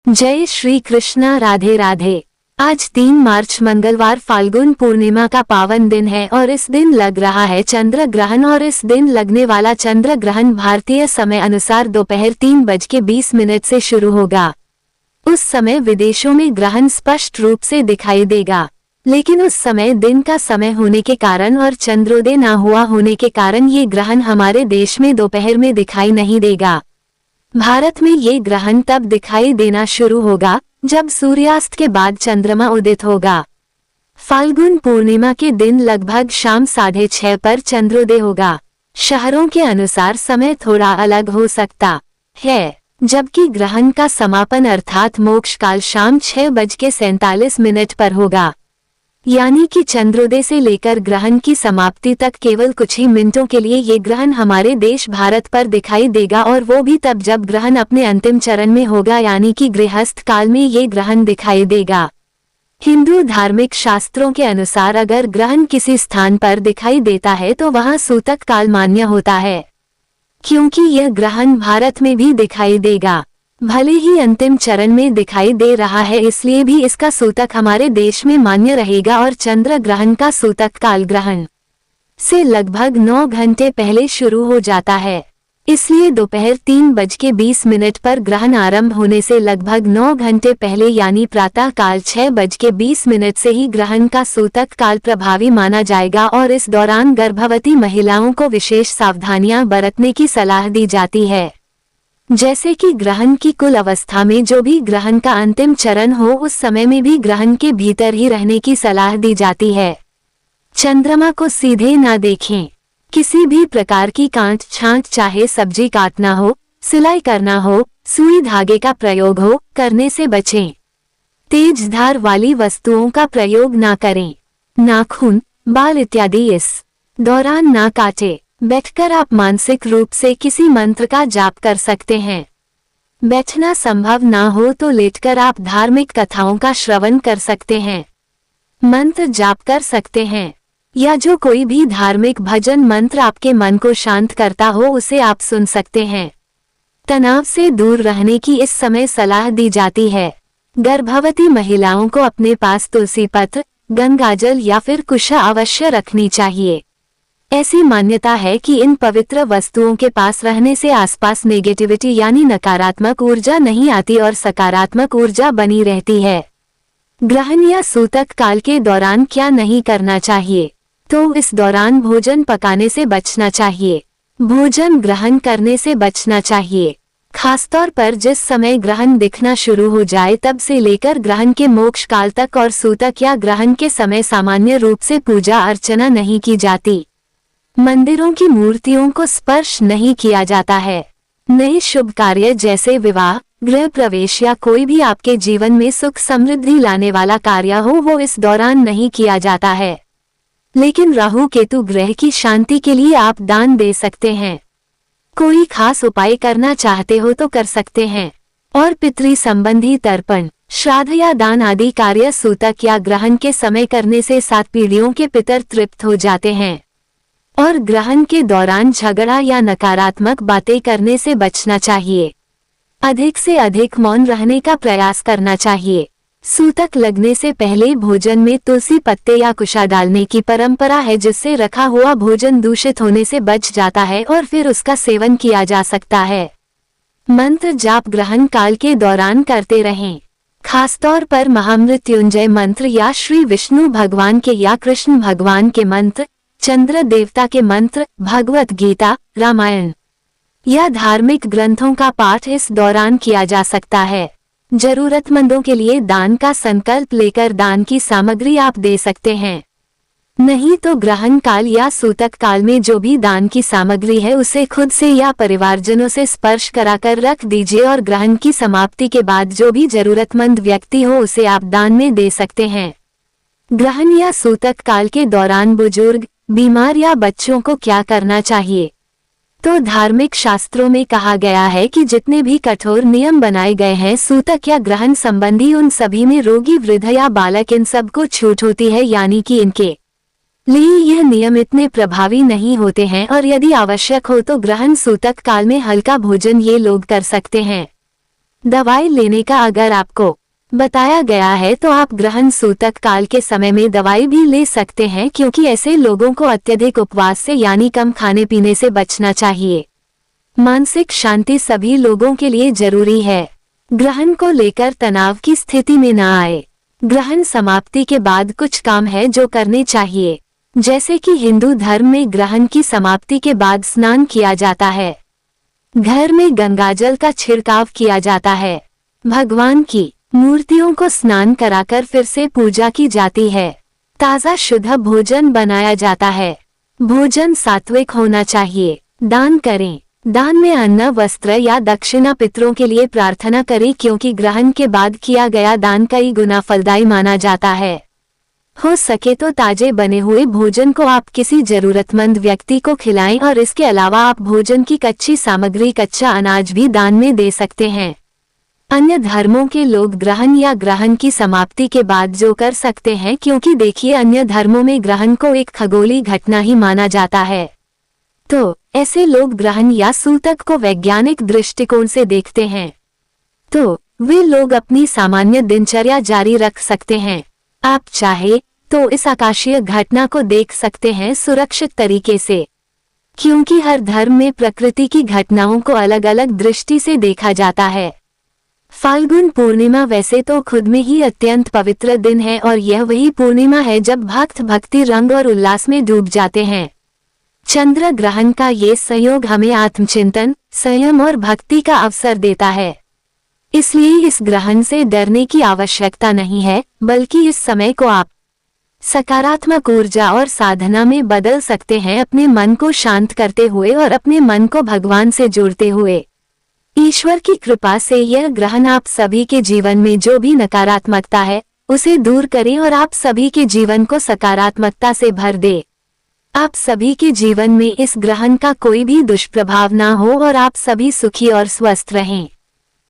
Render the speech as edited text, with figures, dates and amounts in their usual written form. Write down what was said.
जय श्री कृष्णा। राधे राधे। आज 3 मार्च मंगलवार फाल्गुन पूर्णिमा का पावन दिन है और इस दिन लग रहा है चंद्र ग्रहण और इस दिन लगने वाला चंद्र ग्रहण भारतीय समय अनुसार दोपहर 3:20 से शुरू होगा। उस समय विदेशों में ग्रहण स्पष्ट रूप से दिखाई देगा, लेकिन उस समय दिन का समय होने के कारण और चंद्रोदय न हुआ होने के कारण ये ग्रहण हमारे देश में दोपहर में दिखाई नहीं देगा। भारत में ये ग्रहण तब दिखाई देना शुरू होगा जब सूर्यास्त के बाद चंद्रमा उदित होगा। फाल्गुन पूर्णिमा के दिन लगभग शाम 6:30 पर चंद्रोदय होगा। शहरों के अनुसार समय थोड़ा अलग हो सकता है, जबकि ग्रहण का समापन अर्थात मोक्ष काल शाम 6:47 पर होगा। यानी कि चंद्रोदय से लेकर ग्रहण की समाप्ति तक केवल कुछ ही मिनटों के लिए ये ग्रहण हमारे देश भारत पर दिखाई देगा, और वो भी तब जब ग्रहण अपने अंतिम चरण में होगा, यानी कि गृहस्थ काल में ये ग्रहण दिखाई देगा। हिंदू धार्मिक शास्त्रों के अनुसार अगर ग्रहण किसी स्थान पर दिखाई देता है तो वहाँ सूतक काल मान्य होता है, क्योंकि यह ग्रहण भारत में भी दिखाई देगा। भले ही अंतिम चरण में दिखाई दे रहा है, इसलिए भी इसका सूतक हमारे देश में मान्य रहेगा और चंद्र ग्रहण का सूतक काल ग्रहण से लगभग 9 घंटे पहले शुरू हो जाता है। इसलिए दोपहर 3:20 पर ग्रहण आरंभ होने से लगभग 9 घंटे पहले यानी प्रातः काल 6:20 से ही ग्रहण का सूतक काल प्रभावी माना जाएगा, और इस दौरान गर्भवती महिलाओं को विशेष सावधानियां बरतने की सलाह दी जाती है। जैसे कि ग्रहण की कुल अवस्था में जो भी ग्रहण का अंतिम चरण हो उस समय में भी ग्रहण के भीतर ही रहने की सलाह दी जाती है। चंद्रमा को सीधे ना देखें। किसी भी प्रकार की काट छांट, चाहे सब्जी काटना हो, सिलाई करना हो, सुई धागे का प्रयोग हो, करने से बचें। तेज धार वाली वस्तुओं का प्रयोग ना करें। नाखून, बाल इत्यादि इस दौरान ना काटें। बैठकर आप मानसिक रूप से किसी मंत्र का जाप कर सकते हैं। बैठना संभव ना हो तो लेटकर आप धार्मिक कथाओं का श्रवण कर सकते हैं, मंत्र जाप कर सकते हैं, या जो कोई भी धार्मिक भजन मंत्र आपके मन को शांत करता हो उसे आप सुन सकते हैं। तनाव से दूर रहने की इस समय सलाह दी जाती है। गर्भवती महिलाओं को अपने पास तुलसी पत्र, गंगाजल या फिर कुशा अवश्य रखनी चाहिए। ऐसी मान्यता है कि इन पवित्र वस्तुओं के पास रहने से आसपास नेगेटिविटी यानी नकारात्मक ऊर्जा नहीं आती और सकारात्मक ऊर्जा बनी रहती है। ग्रहण या सूतक काल के दौरान क्या नहीं करना चाहिए? तो इस दौरान भोजन पकाने से बचना चाहिए, भोजन ग्रहण करने से बचना चाहिए। खासतौर पर जिस समय ग्रहण दिखना शुरू हो जाए तब से लेकर ग्रहण के मोक्ष काल तक, और सूतक या ग्रहण के समय सामान्य रूप से पूजा अर्चना नहीं की जाती। मंदिरों की मूर्तियों को स्पर्श नहीं किया जाता है। नए शुभ कार्य जैसे विवाह, गृह प्रवेश या कोई भी आपके जीवन में सुख समृद्धि लाने वाला कार्य हो वो इस दौरान नहीं किया जाता है। लेकिन राहु केतु ग्रह की शांति के लिए आप दान दे सकते हैं। कोई खास उपाय करना चाहते हो तो कर सकते हैं। और पितृ संबंधी तर्पण, श्राद्ध या दान आदि कार्य सूतक या ग्रहण के समय करने से 7 पीढ़ियों के पितर तृप्त हो जाते हैं। और ग्रहण के दौरान झगड़ा या नकारात्मक बातें करने से बचना चाहिए। अधिक से अधिक मौन रहने का प्रयास करना चाहिए। सूतक लगने से पहले भोजन में तुलसी पत्ते या कुशा डालने की परंपरा है, जिससे रखा हुआ भोजन दूषित होने से बच जाता है और फिर उसका सेवन किया जा सकता है। मंत्र जाप ग्रहण काल के दौरान करते रहें। खासतौर पर महामृत्युंजय मंत्र या श्री विष्णु भगवान के या कृष्ण भगवान के मंत्र, चंद्र देवता के मंत्र, भगवत गीता, रामायण या धार्मिक ग्रंथों का पाठ इस दौरान किया जा सकता है। जरूरतमंदों के लिए दान का संकल्प लेकर दान की सामग्री आप दे सकते हैं। नहीं तो ग्रहण काल या सूतक काल में जो भी दान की सामग्री है उसे खुद से या परिवारजनों से स्पर्श कराकर रख दीजिए, और ग्रहण की समाप्ति के बाद जो भी जरूरतमंद व्यक्ति हो उसे आप दान में दे सकते हैं। ग्रहण या सूतक काल के दौरान बुजुर्ग, बीमार या बच्चों को क्या करना चाहिए? तो धार्मिक शास्त्रों में कहा गया है कि जितने भी कठोर नियम बनाए गए हैं सूतक या ग्रहण संबंधी, उन सभी में रोगी, वृद्ध या बालक इन सब को छूट होती है, यानी कि इनके लिए यह नियम इतने प्रभावी नहीं होते हैं, और यदि आवश्यक हो तो ग्रहण सूतक काल में हल्का भोजन ये लोग कर सकते हैं। दवाई लेने का अगर आपको बताया गया है तो आप ग्रहण सूतक काल के समय में दवाई भी ले सकते हैं, क्योंकि ऐसे लोगों को अत्यधिक उपवास से यानी कम खाने पीने से बचना चाहिए। मानसिक शांति सभी लोगों के लिए जरूरी है। ग्रहण को लेकर तनाव की स्थिति में न आए। ग्रहण समाप्ति के बाद कुछ काम है जो करने चाहिए, जैसे कि हिंदू धर्म में ग्रहण की समाप्ति के बाद स्नान किया जाता है। घर में गंगाजल का छिड़काव किया जाता है। भगवान की मूर्तियों को स्नान कराकर फिर से पूजा की जाती है। ताज़ा शुद्ध भोजन बनाया जाता है। भोजन सात्विक होना चाहिए। दान करें। दान में अन्न, वस्त्र या दक्षिणा पितरों के लिए प्रार्थना करें, क्योंकि ग्रहण के बाद किया गया दान कई गुना फलदायी माना जाता है। हो सके तो ताजे बने हुए भोजन को आप किसी जरूरतमंद व्यक्ति को खिलाएं, और इसके अलावा आप भोजन की कच्ची सामग्री, कच्चा अनाज भी दान में दे सकते हैं। अन्य धर्मों के लोग ग्रहण या ग्रहण की समाप्ति के बाद जो कर सकते हैं, क्योंकि देखिए अन्य धर्मों में ग्रहण को एक खगोलीय घटना ही माना जाता है, तो ऐसे लोग ग्रहण या सूतक को वैज्ञानिक दृष्टिकोण से देखते हैं, तो वे लोग अपनी सामान्य दिनचर्या जारी रख सकते हैं। आप चाहे तो इस आकाशीय घटना को देख सकते हैं सुरक्षित तरीके से, क्योंकि हर धर्म में प्रकृति की घटनाओं को अलग अलग दृष्टि से देखा जाता है। फाल्गुन पूर्णिमा वैसे तो खुद में ही अत्यंत पवित्र दिन है, और यह वही पूर्णिमा है जब भक्त भक्ति, रंग और उल्लास में डूब जाते हैं। चंद्र ग्रहण का ये संयोग हमें आत्मचिंतन, संयम और भक्ति का अवसर देता है। इसलिए इस ग्रहण से डरने की आवश्यकता नहीं है, बल्कि इस समय को आप सकारात्मक ऊर्जा और साधना में बदल सकते हैं, अपने मन को शांत करते हुए और अपने मन को भगवान से जोड़ते हुए। ईश्वर की कृपा से यह ग्रहण आप सभी के जीवन में जो भी नकारात्मकता है उसे दूर करें और आप सभी के जीवन को सकारात्मकता से भर दे। आप सभी के जीवन में इस ग्रहण का कोई भी दुष्प्रभाव ना हो और आप सभी सुखी और स्वस्थ रहें।